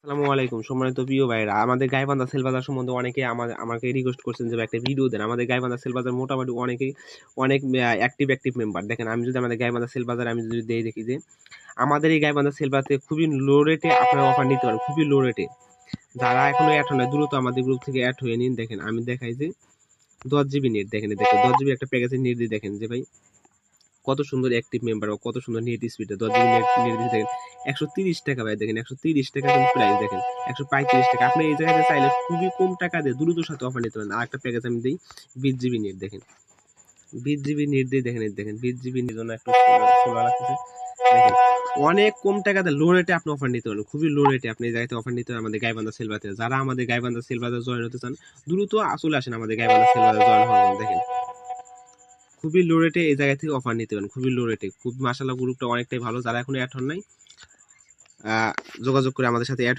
আসসালামু আলাইকুম সম্মানিত প্রিয় ভাইরা, আমাদের গাইবান্ধা সেল বাজার সম্বন্ধে অনেকে আমাকে রিকোয়েস্ট করছেন যে ভাই একটা ভিডিও দেন। আমাদের গাইবান্ধা সেল বাজার মোটামুটি অনেক অ্যাক্টিভ মেম্বার। দেখেন আমি যদি আমাদের গাইবান্ধা সেল বাজারে আমি যদি দেখি যে আমাদের এই গাইবান্ধা সেল বাজারে খুবই লো রেটে আপনারা অফার নিতে পারেন, খুবই লো রেটে। যারা এখনো অ্যাড হয় না দ্রুত আমাদের গ্রুপ থেকে অ্যাড হয়ে নিন। দেখেন আমি দেখাই যে 10 GB নেট, দেখেন 10 GB একটা প্যাকেজের নেট দিয়ে দেখেন যে ভাই কত সুন্দর অ্যাক্টিভ মেম্বার ও কত সুন্দর নেট স্পিড। 10 GB নেট দিয়ে দেখেন 130 টাকা ভাই, দেখেন 130 টাকা কিন্তু প্রাইস, দেখেন 135 টাকা। আপনি এই জায়গাতে চাইলে খুবই কম টাকা দিয়ে দ্রুত সাথে অফার নিতে পারেন। আর একটা প্যাকেজ আমি দিই 20 GB নেট, দেখেন 20 GB নেট দিয়ে দেখেন 20 GB নেট জন্য একটু সোলা লাগতেছে। দেখেন অনেক কম টাকাতে লো রেটে আপনি অফার নিতে পারেন, খুবই লো রেটে আপনি এই জায়গাতে অফার নিতে পারেন আমাদের গাইবান্ধা সেল বাজারে। যারা আমাদের গাইবান্ধা সেল বাজারে জয়েন হতে চান দ্রুত চলে আসেন আমাদের গাইবান্ধা সেল বাজারে জয়েন হবেন। দেখেন খুবই লো রেটে এই জায়গা থেকে অফার নিতে পারেন, খুবই লো রেটে। খুব মাশাআল্লাহ গ্রুপটা অনেকটাই ভালো। যারা এখনো অ্যাড হন নাই যোগাযোগ করে আমাদের সাথে অ্যাড